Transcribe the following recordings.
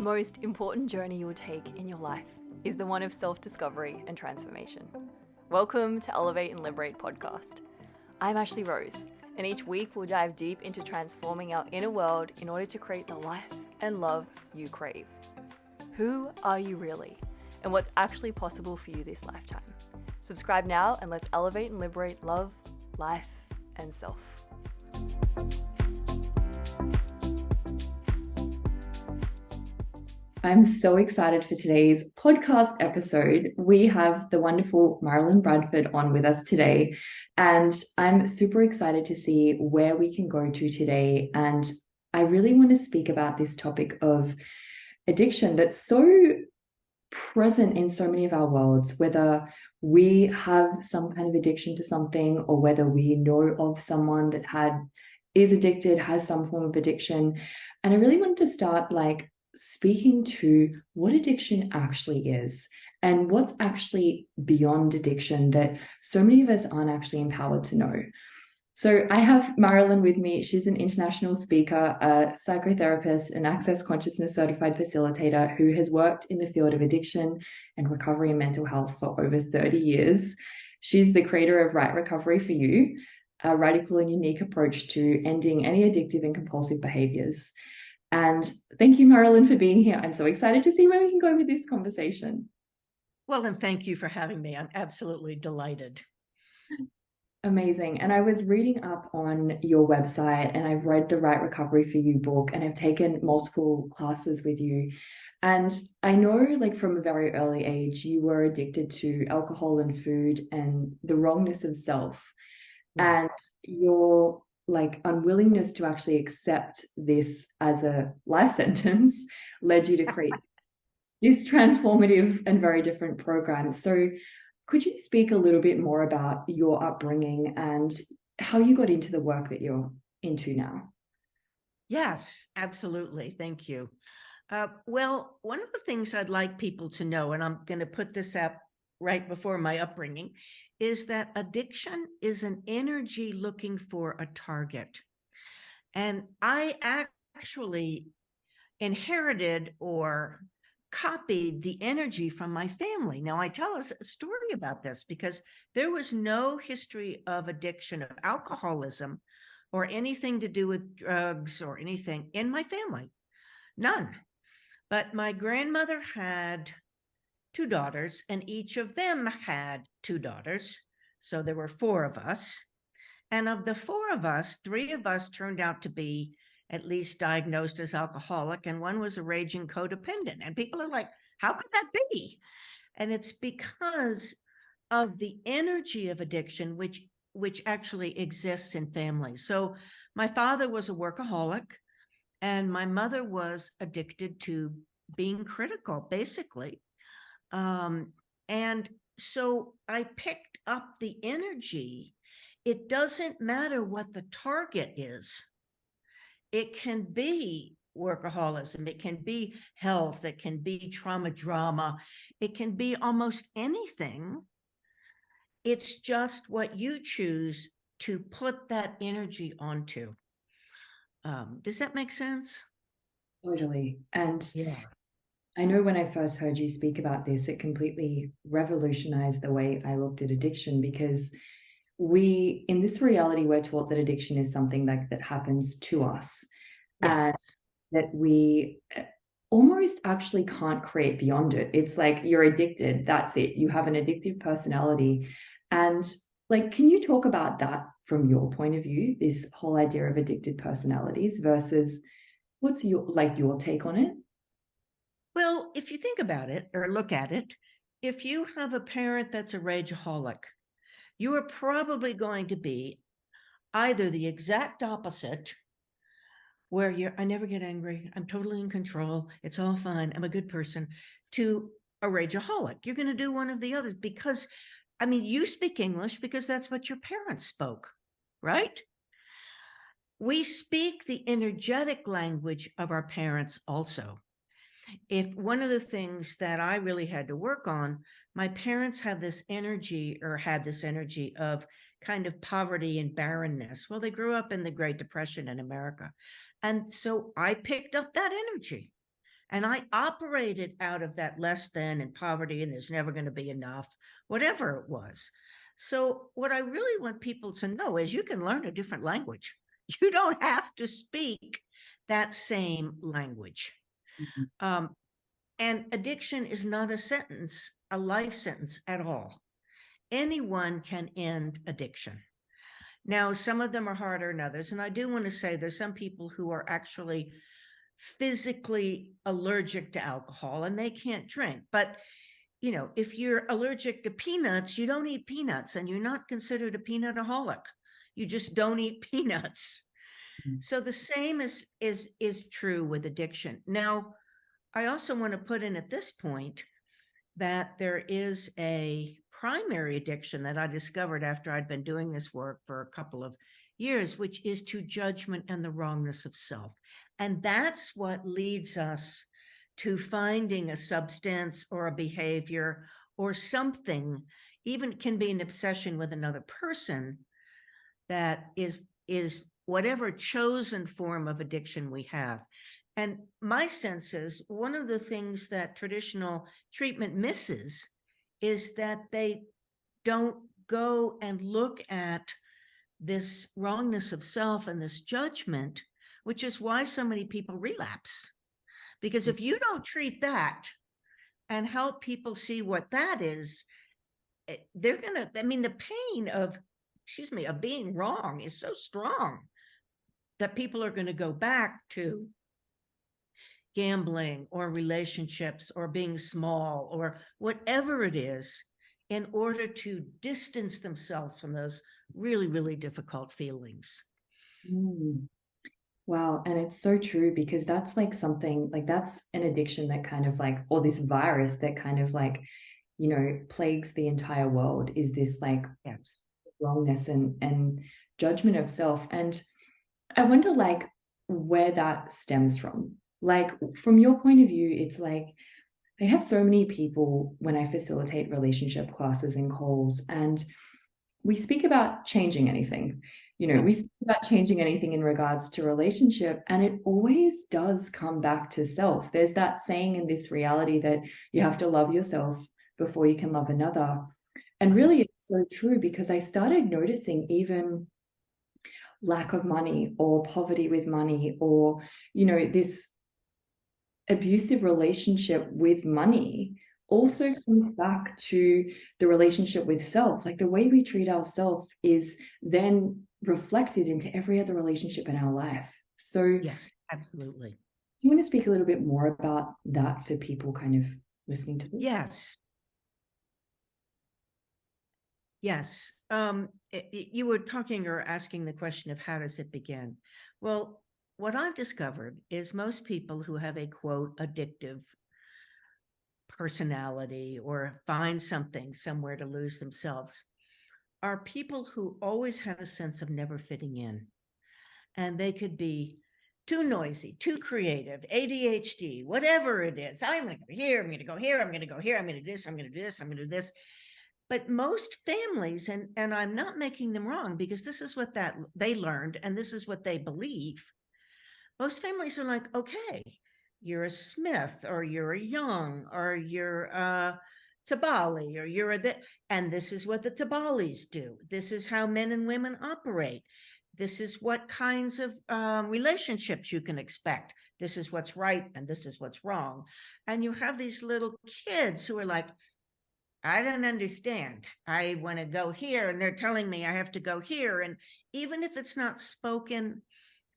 most important journey you will take in your life is the one of self-discovery and transformation. Welcome to Elevate and Liberate podcast. I'm Ashley Rose, and each week we'll dive deep into transforming our inner world in order to create the life and love you crave. Who are you really? And what's actually possible for you this lifetime? Subscribe now and let's elevate and liberate love, life, and self. I'm so excited for today's podcast episode. We have the wonderful Marilyn Bradford on with us today, and I'm super excited to see where we can go to today. And I really want to speak about this topic of addiction that's so present in so many of our worlds, whether we have some kind of addiction to something or whether we know of someone that is addicted, has some form of addiction. And I really wanted to start speaking to what addiction actually is and what's actually beyond addiction that so many of us aren't actually empowered to know. So I have Marilyn with me. She's an international speaker, a psychotherapist, an access consciousness certified facilitator who has worked in the field of addiction and recovery and mental health for over 30 years. She's the creator of Right Recovery for You, a radical and unique approach to ending any addictive and compulsive behaviors. And thank you, Marilyn, for being here. I'm so excited to see where we can go with this conversation. Well, and thank you for having me. I'm absolutely delighted. Amazing. And I was reading up on your website and I've read the Right Recovery for You book and I've taken multiple classes with you. And I know from a very early age, you were addicted to alcohol and food and the wrongness of self. Yes. And your unwillingness to actually accept this as a life sentence led you to create this transformative and very different program. So could you speak a little bit more about your upbringing and how you got into the work that you're into now? Yes, absolutely. Thank you. Well, one of the things I'd like people to know, and I'm going to put this up right before my upbringing, is that addiction is an energy looking for a target. And I actually inherited or copied the energy from my family. Now, I tell us a story about this because there was no history of addiction, of alcoholism, or anything to do with drugs or anything in my family. None. But my grandmother had 2 daughters, and each of them had 2 daughters. So there were 4 of us. And of the 4 of us, 3 of us turned out to be at least diagnosed as alcoholic, and 1 was a raging codependent. And people are like, how could that be? And it's because of the energy of addiction, which actually exists in families. So my father was a workaholic, and my mother was addicted to being critical, basically. And so I picked up the energy. It doesn't matter what the target is. It can be workaholism. It can be health. It can be trauma drama. It can be almost anything. It's just what you choose to put that energy onto. Does that make sense? Totally. And yeah. I know when I first heard you speak about this, it completely revolutionized the way I looked at addiction, because in this reality, we're taught that addiction is something that happens to us. Yes. And that we almost actually can't create beyond it. It's like you're addicted. That's it. You have an addictive personality. And can you talk about that from your point of view, this whole idea of addicted personalities versus what's your take on it? Well, if you think about it or look at it, if you have a parent that's a rageaholic, you are probably going to be either the exact opposite, where I never get angry, I'm totally in control, it's all fine, I'm a good person, to a rageaholic. You're going to do one of the others because, you speak English because that's what your parents spoke, right? We speak the energetic language of our parents also. If one of the things that I really had to work on, my parents had this energy of kind of poverty and barrenness. Well, they grew up in the Great Depression in America. And so I picked up that energy. And I operated out of that less than and poverty, and there's never going to be enough, whatever it was. So what I really want people to know is you can learn a different language. You don't have to speak that same language. And addiction is not a sentence, a life sentence at all. Anyone can end addiction. Now, some of them are harder than others. And I do want to say there's some people who are actually physically allergic to alcohol and they can't drink. But, you know, if you're allergic to peanuts, you don't eat peanuts and you're not considered a peanutaholic. You just don't eat peanuts. So the same is true with addiction. Now, I also want to put in at this point that there is a primary addiction that I discovered after I'd been doing this work for a couple of years, which is to judgment and the wrongness of self. And that's what leads us to finding a substance or a behavior or something, even can be an obsession with another person, that is whatever chosen form of addiction we have. And my sense is one of the things that traditional treatment misses is that they don't go and look at this wrongness of self and this judgment, which is why so many people relapse. Because if you don't treat that and help people see what that is, they're gonna, I mean, the pain of, of being wrong is so strong that people are going to go back to gambling or relationships or being small or whatever it is in order to distance themselves from those really, really difficult feelings. Wow. And it's so true, because that's like something like that's an addiction that kind of like, or this virus that kind of like, you know, plagues the entire world, is this like wrongness and judgment of self. And I wonder like where that stems from. Like from your point of view, it's like I have so many people when I facilitate relationship classes and calls, and we speak about changing anything. You know, we speak about changing anything in regards to relationship, and it always does come back to self. There's that saying in this reality that you have to love yourself before you can love another. And really, it's so true, because I started noticing even lack of money or poverty with money, or, you know, this abusive relationship with money also comes back to the relationship with self. Like the way we treat ourselves is then reflected into every other relationship in our life. So yeah, absolutely. Do you want to speak a little bit more about that for people kind of listening to this? Yes. You were talking or asking the question of how does it begin? Well, what I've discovered is most people who have a quote addictive personality or find something somewhere to lose themselves are people who always had a sense of never fitting in. And they could be too noisy, too creative, ADHD, whatever it is. I'm going to go here, I'm going to go here, I'm going to go here, I'm going to do this, I'm going to do this, I'm going to do this. But most families, and I'm not making them wrong, because this is what that they learned and this is what they believe. Most families are like, okay, you're a Smith or you're a Young or you're a Tabali or you're a and this is what the Tabalis do. This is how men and women operate. This is what kinds of relationships you can expect. This is what's right and this is what's wrong. And you have these little kids who are like, I don't understand. I want to go here and they're telling me I have to go here. And even if it's not spoken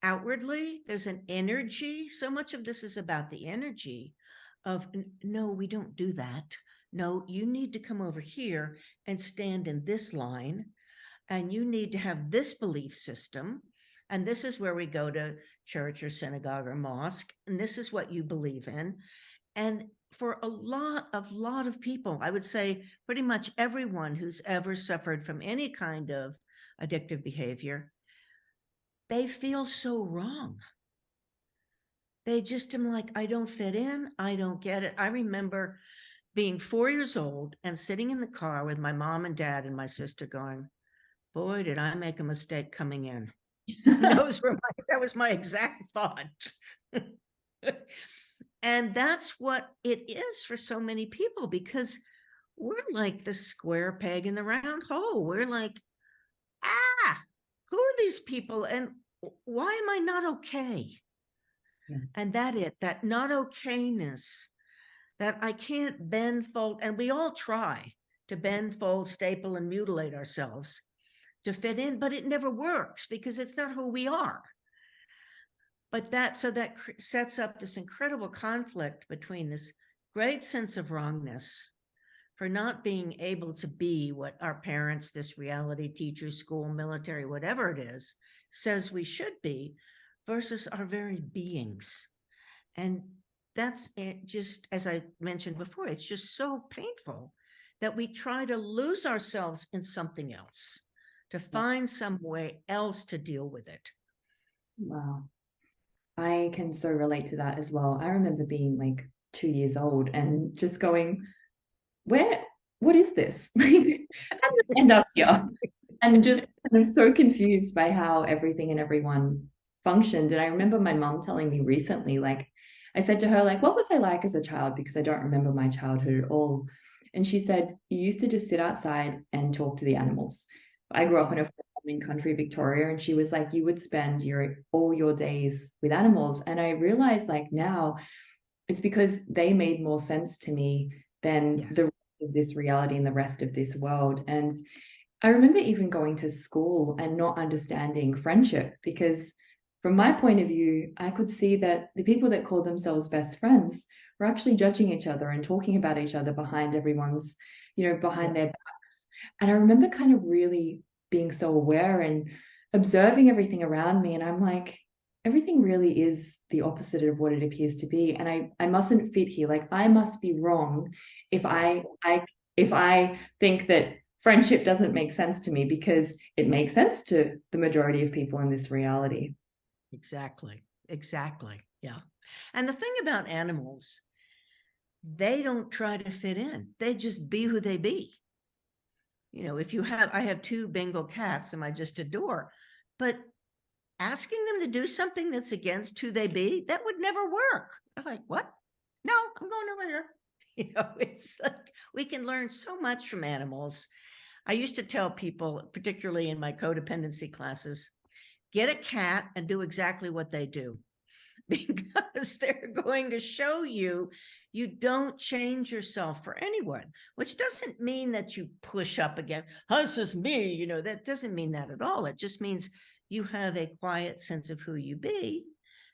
outwardly, there's an energy. So much of this is about the energy of, no, we don't do that. No, you need to come over here and stand in this line. And you need to have this belief system. And this is where we go to church or synagogue or mosque. And this is what you believe in. And for a lot of people, I would say pretty much everyone who's ever suffered from any kind of addictive behavior, they feel so wrong. They just am like, I don't fit in. I don't get it. I remember being 4 years old and sitting in the car with my mom and dad and my sister going, boy, did I make a mistake coming in. That was my exact thought. And that's what it is for so many people, because we're like the square peg in the round hole. We're like, who are these people? And why am I not okay? Yeah. And that not okayness, that I can't bend, fold, and we all try to bend, fold, staple, and mutilate ourselves to fit in, but it never works because it's not who we are. But that sets up this incredible conflict between this great sense of wrongness for not being able to be what our parents, this reality, teacher, school, military, whatever it is, says we should be, versus our very beings. And that's it, just as I mentioned before, it's just so painful that we try to lose ourselves in something else, to find some way else to deal with it. Wow. I can so relate to that as well. I remember being like 2 years old and just going, what is this? Like, how did I end up here? And just kind of so confused by how everything and everyone functioned. And I remember my mom telling me recently, like, I said to her, like, what was I like as a child? Because I don't remember my childhood at all. And she said, you used to just sit outside and talk to the animals. I grew up in a farming country, Victoria, and she was like, you would spend all your days with animals. And I realized, like, now it's because they made more sense to me than Yes. the rest of this reality and the rest of this world. And I remember even going to school and not understanding friendship, because from my point of view, I could see that the people that called themselves best friends were actually judging each other and talking about each other behind everyone's, behind their backs. And I remember kind of really being so aware and observing everything around me. And I'm like, everything really is the opposite of what it appears to be. And I mustn't fit here. Like, I must be wrong if I think that friendship doesn't make sense to me, because it makes sense to the majority of people in this reality. Exactly. Yeah. And the thing about animals, they don't try to fit in. They just be who they be. I have 2 Bengal cats and I just adore, but asking them to do something that's against who they be, that would never work. I'm like, what? No, I'm going over here. It's like we can learn so much from animals. I used to tell people, particularly in my codependency classes, get a cat and do exactly what they do, because they're going to show you don't change yourself for anyone, which doesn't mean that you push up again. This is me, that doesn't mean that at all. It just means you have a quiet sense of who you be.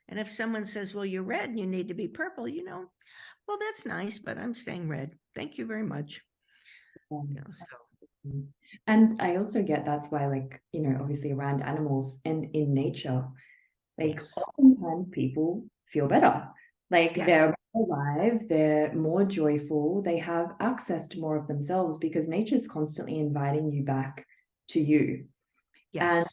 And if someone says, well, you're red and you need to be purple, well, that's nice, but I'm staying red. Thank you very much. And I also get that's why, like, obviously around animals and in nature, like, Yes. oftentimes people feel better. Like, Yes. they're alive, they're more joyful, they have access to more of themselves because nature's constantly inviting you back to you. Yes. And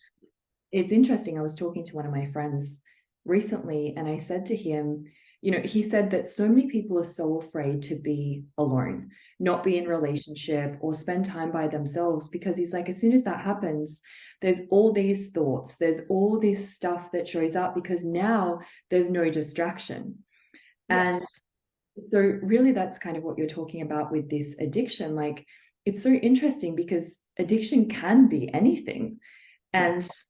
it's interesting. I was talking to one of my friends recently, and I said to him, he said that so many people are so afraid to be alone, not be in relationship or spend time by themselves, because he's like, as soon as that happens, there's all these thoughts, there's all this stuff that shows up because now there's no distraction. Yes. And so really that's kind of what you're talking about with this addiction. Like, it's so interesting because addiction can be anything. And Yes.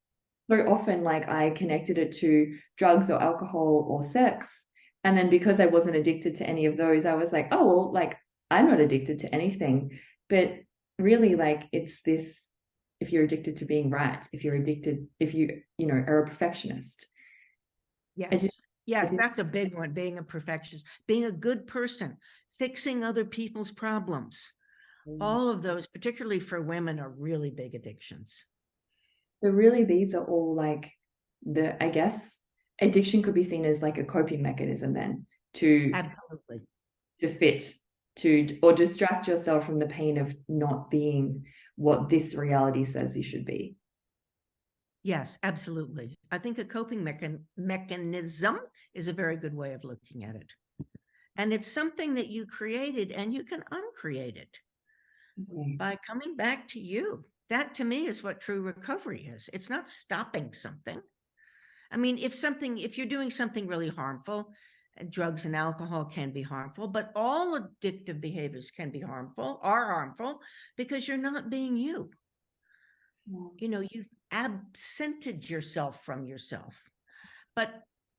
so often, like, I connected it to drugs or alcohol or sex. And then because I wasn't addicted to any of those, I was like, oh, well, like, I'm not addicted to anything. But really, like, it's this, if you're addicted to being right, if you, are a perfectionist. Yes. Yes, that's a big one, being a perfectionist, being a good person, fixing other people's problems. All of those, particularly for women, are really big addictions. So really, these are all like I guess addiction could be seen as like a coping mechanism then Absolutely. or distract yourself from the pain of not being what this reality says you should be. Yes, absolutely. I think a coping mechanism is a very good way of looking at it. And it's something that you created and you can uncreate it by coming back to you. That to me is what true recovery is. It's not stopping something. I mean, if you're doing something really harmful, drugs and alcohol can be harmful, but all addictive behaviors can be harmful, are harmful, because you're not being you. Yeah. You know, you've absented yourself from yourself. But,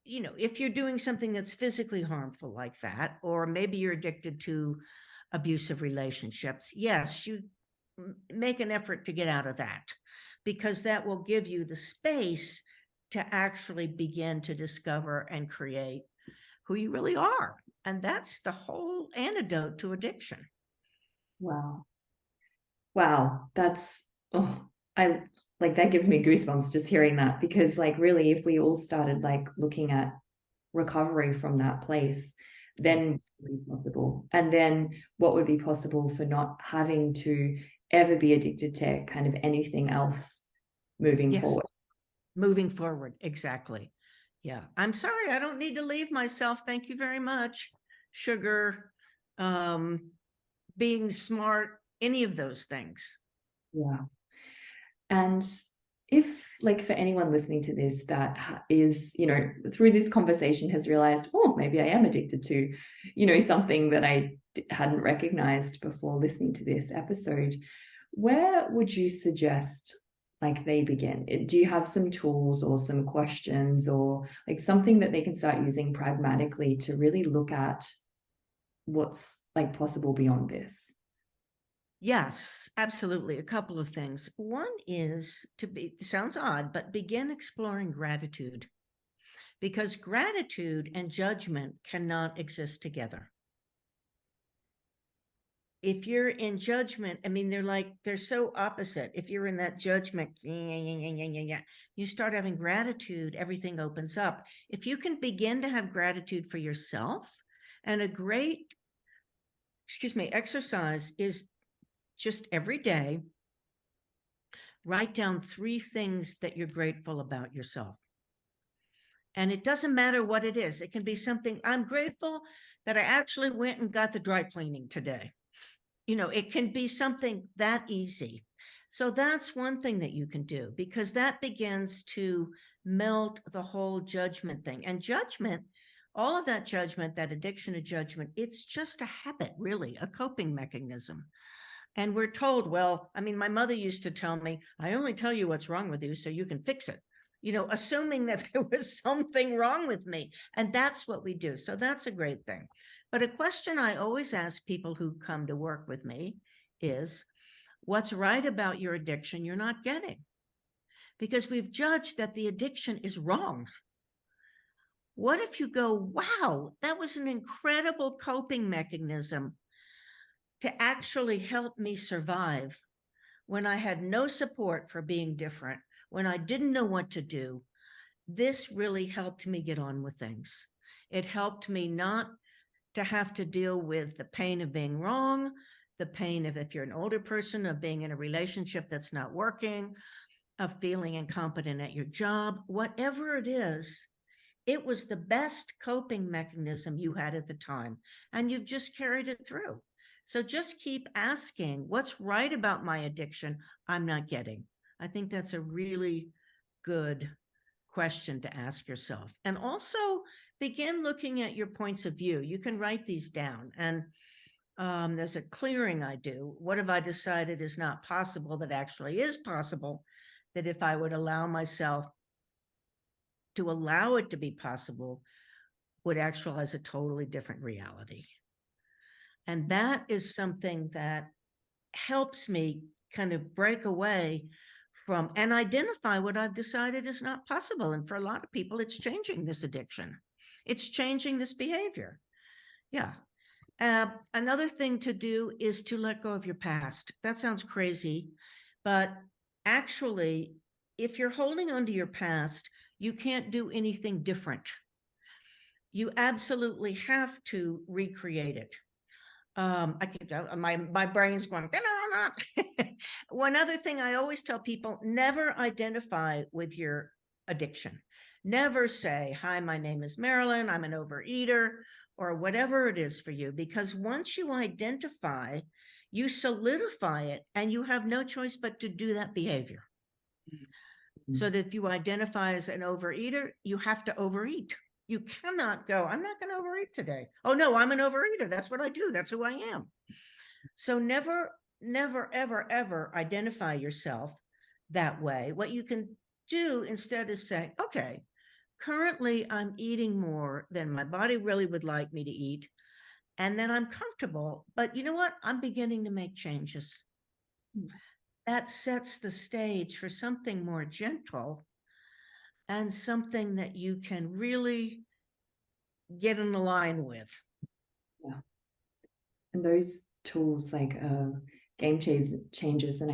you know, if you're doing something that's physically harmful like that, or maybe you're addicted to abusive relationships, yes, you make an effort to get out of that, because that will give you the space to actually begin to discover and create who you really are. And that's the whole antidote to addiction. Wow. Wow. I like that gives me goosebumps just hearing that, because like really if we all started like looking at recovery from that place, then Yes. what would be possible. And then what would be possible for not having to ever be addicted to kind of anything else moving Yes. forward. Moving forward. Exactly. Yeah. I'm sorry. I don't need to leave myself. Thank you very much. Sugar, being smart, any of those things. Yeah. And if, like, for anyone listening to this that is, you know, through this conversation has realized, oh, maybe I am addicted to, you know, something that I hadn't recognized before listening to this episode, where would you suggest like they begin? Do you have some tools or some questions or like something that they can start using pragmatically to really look at what's like possible beyond this? Yes, absolutely. A couple of things. One is sounds odd, but begin exploring gratitude, because gratitude and judgment cannot exist together. If you're in judgment, I mean, they're so opposite. If you're in that judgment, you start having gratitude, everything opens up. If you can begin to have gratitude for yourself, and a great, exercise is just every day, write down 3 things that you're grateful about yourself. And it doesn't matter what it is. It can be something, I'm grateful that I actually went and got the dry cleaning today. You know, it can be something that easy. So that's one thing that you can do, because that begins to melt the whole judgment thing. And judgment, all of that judgment, that addiction to judgment, it's just a habit, really, a coping mechanism. And we're told, well, I mean, my mother used to tell me, I only tell you what's wrong with you so you can fix it, you know, assuming that there was something wrong with me. And that's what we do. So that's a great thing. But a question I always ask people who come to work with me is, what's right about your addiction you're not getting? Because we've judged that the addiction is wrong. What if you go, wow, that was an incredible coping mechanism to actually help me survive when I had no support for being different, when I didn't know what to do. This really helped me get on with things. It helped me not to have to deal with the pain of being wrong, the pain of, if you're an older person, of being in a relationship that's not working, of feeling incompetent at your job, whatever it is. It was the best coping mechanism you had at the time, and you've just carried it through. So just keep asking, what's right about my addiction I'm not getting? I think that's a really good question to ask yourself. And also begin looking at your points of view. You can write these down. And there's a clearing I do. What have I decided is not possible that actually is possible? That if I would allow myself to allow it to be possible, would actualize a totally different reality. And that is something that helps me kind of break away from and identify what I've decided is not possible. And for a lot of people, it's changing this addiction. It's changing this behavior. Yeah. Another thing to do is to let go of your past. That sounds crazy, but actually, if you're holding on to your past, you can't do anything different. You absolutely have to recreate it. I keep my brain's going. One other thing I always tell people: never identify with your addiction. Never say, "Hi, my name is Marilyn. I'm an overeater," or whatever it is for you, because once you identify, you solidify it, and you have no choice but to do that behavior. So that if you identify as an overeater, you have to overeat. You cannot go, I'm not going to overeat today. Oh no, I'm an overeater. That's what I do. That's who I am. So never, ever, ever identify yourself that way. What you can do instead is say, okay, currently I'm eating more than my body really would like me to eat. And then I'm comfortable, but you know what? I'm beginning to make changes. That sets the stage for something more gentle and something that you can really get in line with. Yeah. And those tools like game changers. And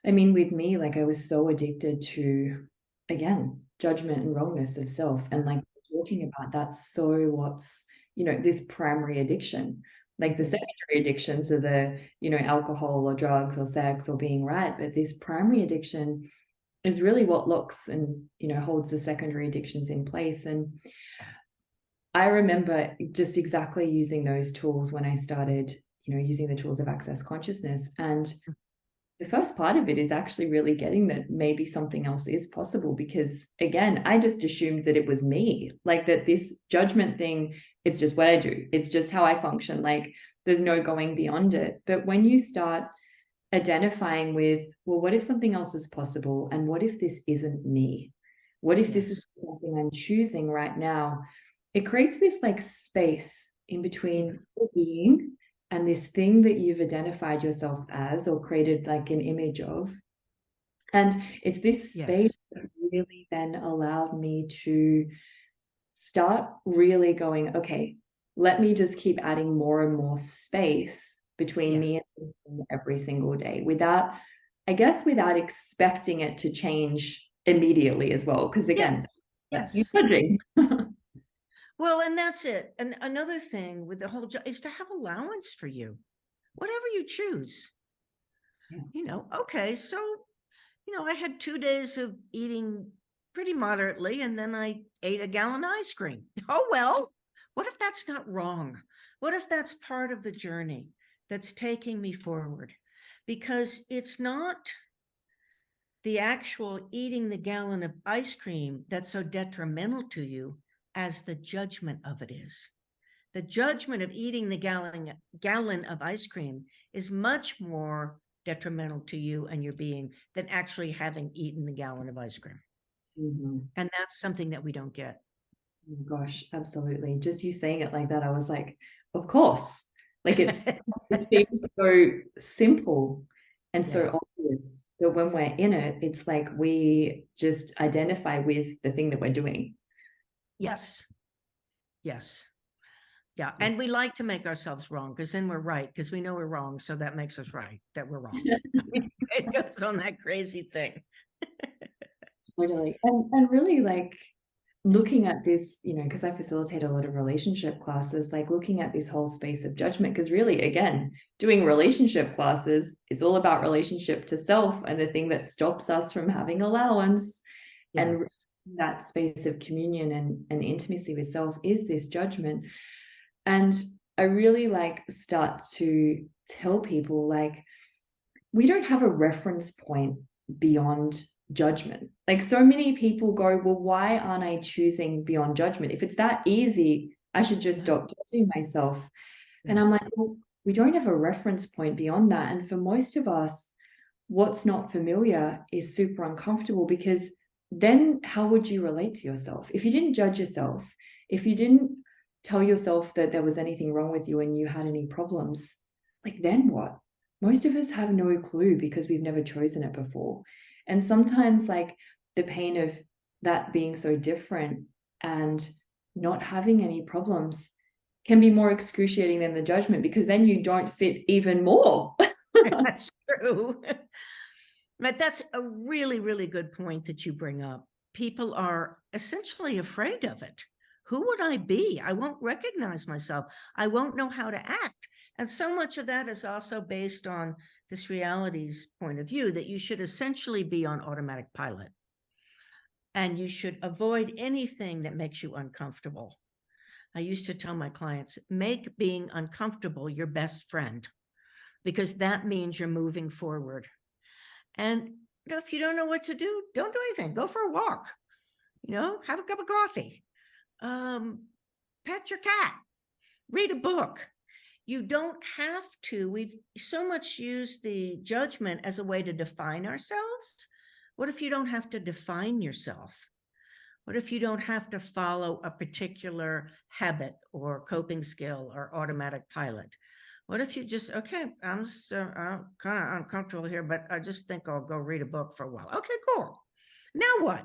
I mean, with me, like I was so addicted to, again, judgment and wrongness of self. And like talking about that's so what's, this primary addiction. Like the secondary addictions are the, alcohol or drugs or sex or being right. But this primary addiction is really what locks and, holds the secondary addictions in place. And I remember just exactly using those tools when I started, using the tools of access consciousness. And the first part of it is actually really getting that maybe something else is possible, because again, I just assumed that it was me, like that this judgment thing, it's just what I do. It's just how I function. Like there's no going beyond it. But when you start identifying with, well, what if something else is possible? And what if this isn't me? What if this is something I'm choosing right now? It creates this like space in between being and this thing that you've identified yourself as or created like an image of. And it's this space that really then allowed me to start really going, okay, let me just keep adding more and more space between me and every single day without expecting it to change immediately as well. Because again, you're judging. Well, and that's it. And another thing with the whole is to have allowance for you, whatever you choose. Okay, so, I had 2 days of eating pretty moderately, and then I ate a gallon of ice cream. Oh, well, what if that's not wrong? What if that's part of the journey that's taking me forward? Because it's not the actual eating the gallon of ice cream that's so detrimental to you as the judgment of it is. The judgment of eating the gallon of ice cream is much more detrimental to you and your being than actually having eaten the gallon of ice cream. Mm-hmm. And that's something that we don't get. Oh my gosh, absolutely. Just you saying it like that, I was like, of course. Like it seems so simple and so obvious that when we're in it, it's like we just identify with the thing that we're doing. Yes. Yeah. And we like to make ourselves wrong because then we're right, because we know we're wrong. So that makes us right that we're wrong. It goes on that crazy thing. Totally. And really like looking at this, because I facilitate a lot of relationship classes, like looking at this whole space of judgment, because really, again, doing relationship classes, it's all about relationship to self and the thing that stops us from having allowance. And that space of communion and intimacy with self is this judgment. And I really like start to tell people like, we don't have a reference point beyond judgment. Like so many people go, well, why aren't I choosing beyond judgment? If it's that easy, I should just stop judging myself. And I'm like, well, we don't have a reference point beyond that. And for most of us, what's not familiar is super uncomfortable, because then how would you relate to yourself? If you didn't judge yourself, if you didn't tell yourself that there was anything wrong with you and you had any problems, like then what? Most of us have no clue because we've never chosen it before. And sometimes like the pain of that being so different and not having any problems can be more excruciating than the judgment, because then you don't fit even more. That's true. But that's a really, really good point that you bring up. People are essentially afraid of it. Who would I be? I won't recognize myself. I won't know how to act. And so much of that is also based on this reality's point of view that you should essentially be on automatic pilot. And you should avoid anything that makes you uncomfortable. I used to tell my clients, make being uncomfortable your best friend, because that means you're moving forward. And if you don't know what to do, don't do anything. Go for a walk, have a cup of coffee. pet your cat, read a book. You don't have to. We've so much used the judgment as a way to define ourselves. What if you don't have to define yourself? What if you don't have to follow a particular habit or coping skill or automatic pilot? What if you just, okay, I'm kind of uncomfortable here, but I just think I'll go read a book for a while. Okay, cool. Now what?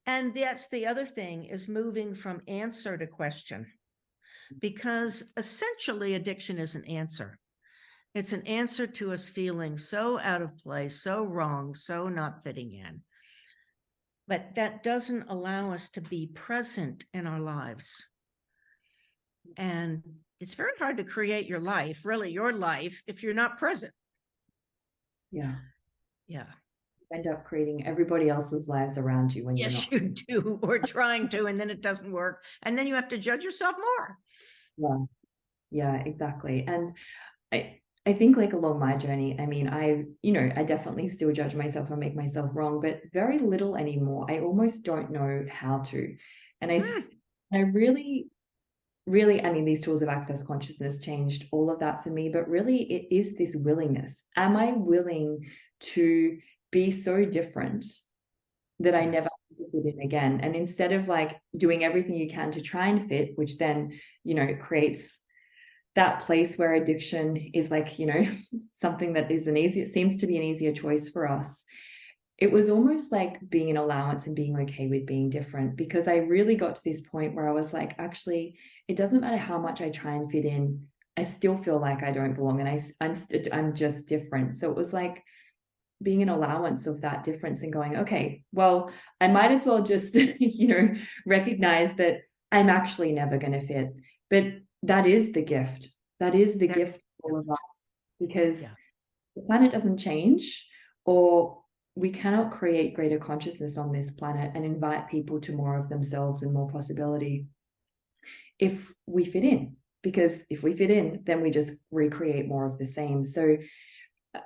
And that's the other thing, is moving from answer to question, because essentially addiction is an answer. It's an answer to us feeling so out of place, so wrong, so not fitting in. But that doesn't allow us to be present in our lives. And it's very hard to create your life, really your life, if you're not present. Yeah. Yeah. You end up creating everybody else's lives around you when you're not. Yes, you do, or trying to, and then it doesn't work. And then you have to judge yourself more. Yeah. Yeah, exactly. And I think like along my journey, I mean, I definitely still judge myself and make myself wrong, but very little anymore. I almost don't know how to. And I really, I mean, these tools of access consciousness changed all of that for me, but really it is this willingness. Am I willing to be so different that I never fit in again? And instead of like doing everything you can to try and fit, which then, creates that place where addiction is like, something that is it seems to be an easier choice for us. It was almost like being an allowance and being okay with being different, because I really got to this point where I was like, actually, it doesn't matter how much I try and fit in, I still feel like I don't belong, and I'm just different. So it was like being an allowance of that difference and going, okay, well, I might as well just, recognize that I'm actually never going to fit. But that is the gift. That is the gift for all of us, because the planet doesn't change, or we cannot create greater consciousness on this planet and invite people to more of themselves and more possibility if we fit in. Because if we fit in, then we just recreate more of the same. So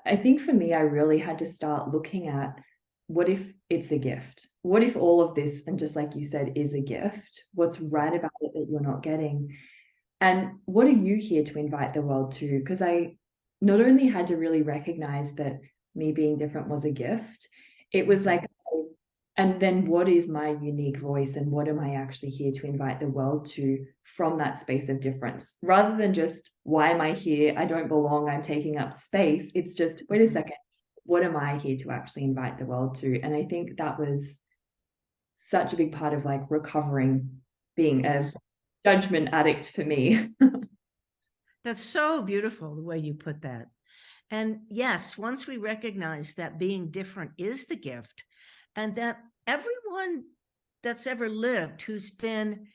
I think for me, I really had to start looking at, what if it's a gift? What if all of this, and just like you said, is a gift? What's right about it that you're not getting? And what are you here to invite the world to? Because I not only had to really recognize that me being different was a gift, it was like, and then what is my unique voice, and what am I actually here to invite the world to from that space of difference? Rather than just, why am I here? I don't belong, I'm taking up space. It's just, wait a second, what am I here to actually invite the world to? And I think that was such a big part of like recovering, being a judgment addict for me. That's so beautiful, the way you put that. And yes, once we recognize that being different is the gift, and that everyone that's ever lived who's been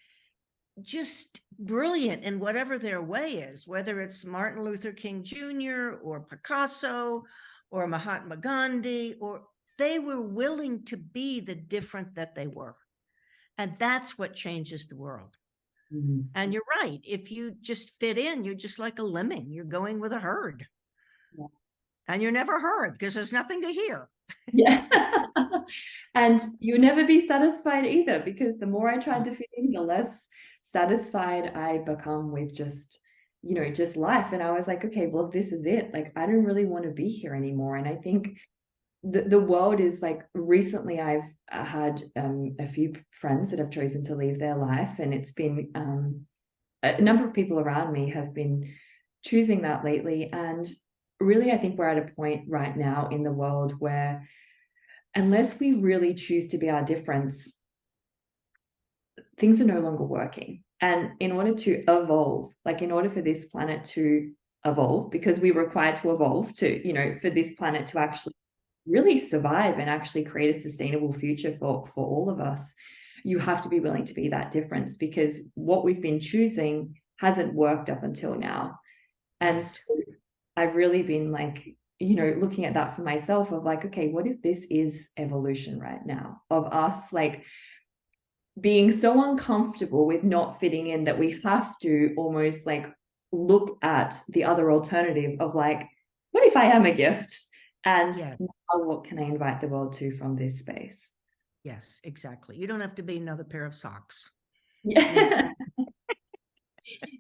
just brilliant in whatever their way is, whether it's Martin Luther King Jr. or Picasso or Mahatma Gandhi, or they were willing to be the different that they were. And that's what changes the world. And you're right. If you just fit in, you're just like a lemming. You're going with a herd. Yeah. And you're never heard because there's nothing to hear. Yeah. And you'll never be satisfied either, because the more I tried to fit in, the less satisfied I become with just life. And I was like, okay, well, this is it. Like, I don't really want to be here anymore. And I think the world is like, recently I've had a few friends that have chosen to leave their life, and it's been a number of people around me have been choosing that lately. And really, I think we're at a point right now in the world where, unless we really choose to be our difference, things are no longer working. And in order to evolve, like in order for this planet to evolve, because we require to evolve to, for this planet to actually really survive and actually create a sustainable future for all of us, you have to be willing to be that difference, because what we've been choosing hasn't worked up until now. And so I've really been like, looking at that for myself, of like, okay, what if this is evolution right now, of us like being so uncomfortable with not fitting in that we have to almost like look at the other alternative of like, what if I am a gift? And now what can I invite the world to from this space? Yes, exactly. You don't have to be another pair of socks. Yeah.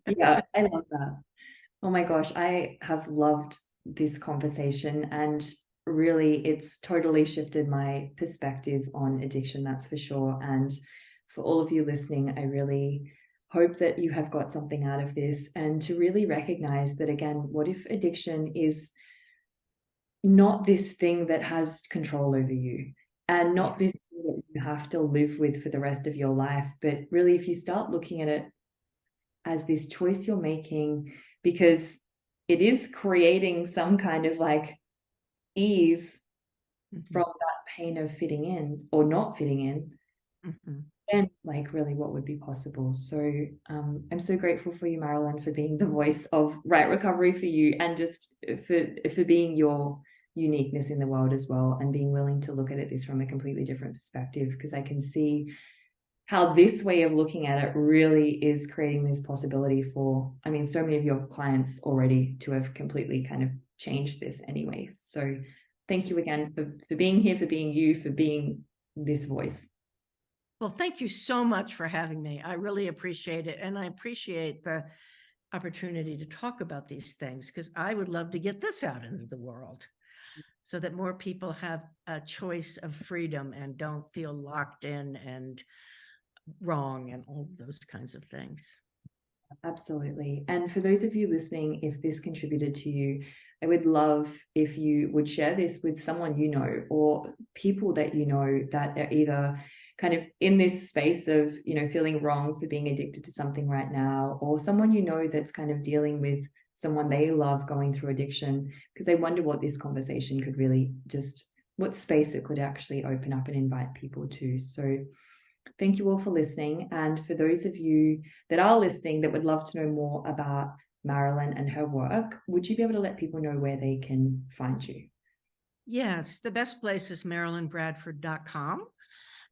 Yeah, I love that. Oh my gosh, I have loved this conversation, and really it's totally shifted my perspective on addiction, that's for sure. And for all of you listening, I really hope that you have got something out of this, and to really recognize that, again, what if addiction is not this thing that has control over you, and not Yes. this thing that you have to live with for the rest of your life, but really if you start looking at it as this choice you're making, because it is creating some kind of like ease Mhm. from that pain of fitting in or not fitting in, Mhm. and like really what would be possible. So I'm so grateful for you, Marilyn, for being the voice of Right Recovery for you, and just for being your uniqueness in the world as well, and being willing to look at this from a completely different perspective, because I can see how this way of looking at it really is creating this possibility for, I mean, so many of your clients already to have completely kind of changed this anyway. So thank you again for being here, for being you, for being this voice. Well, thank you so much for having me. I really appreciate it. And I appreciate the opportunity to talk about these things, because I would love to get this out into the world so that more people have a choice of freedom and don't feel locked in and wrong and all those kinds of things. Absolutely. And for those of you listening, if this contributed to you, I would love if you would share this with someone you know, or people that you know that are either kind of in this space of, you know, feeling wrong for being addicted to something right now, or someone you know that's kind of dealing with someone they love going through addiction, because I wonder what this conversation could really just, what space it could actually open up and invite people to. So thank you all for listening. And for those of you that are listening that would love to know more about Marilyn and her work, would you be able to let people know where they can find you? Yes, the best place is marilynbradford.com.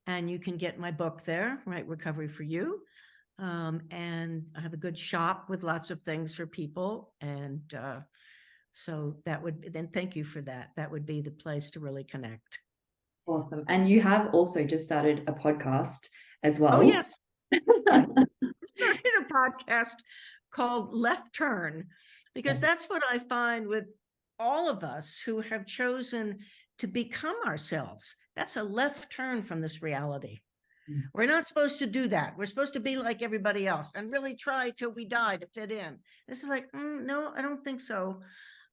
And you can get my book there, Right Recovery for You. And I have a good shop with lots of things for people. And so that would, then thank you for that. That would be the place to really connect. Awesome. And you have also just started a podcast as Oh, well. yes. I started a podcast called Left Turn, because that's what I find with all of us who have chosen to become ourselves. That's a left turn from this reality. We're not supposed to do that. We're supposed to be like everybody else and really try till we die to fit in. This is like, no, I don't think so.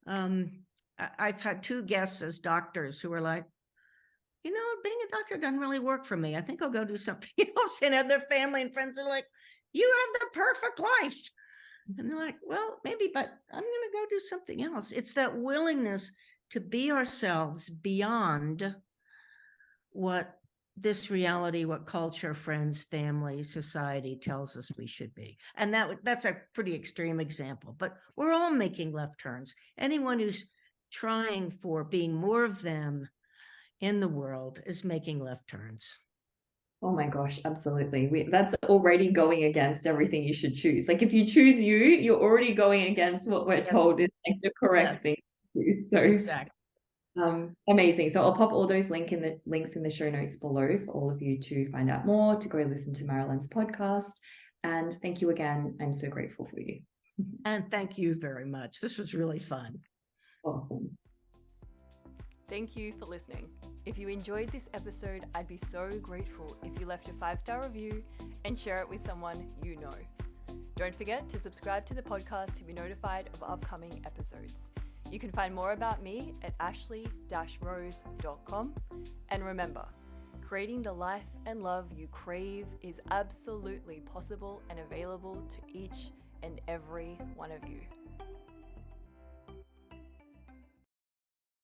I've had 2 guests as doctors who are like, being a doctor doesn't really work for me. I think I'll go do something else. And their family and friends are like, you have the perfect life. And they're like, well, maybe, but I'm going to go do something else. It's that willingness to be ourselves beyond what this reality, what culture, friends, family, society tells us we should be. And that's a pretty extreme example, but we're all making left turns. Anyone who's trying for being more of them in the world is making left turns. Oh my gosh, absolutely. That's already going against everything you should choose. Like if you choose you, you're already going against what we're told is like the correct thing to do. So Exactly. Amazing. So I'll pop all those links in the show notes below for all of you to find out more, to go listen to Marilyns podcast. And thank you again. I'm so grateful for you. And thank you very much. This was really fun. Awesome. Thank you for listening. If you enjoyed this episode, I'd be so grateful if you left a 5-star review and share it with someone you know. Don't forget to subscribe to the podcast to be notified of upcoming episodes. You can find more about me at ashley-rose.com. And remember, creating the life and love you crave is absolutely possible and available to each and every one of you.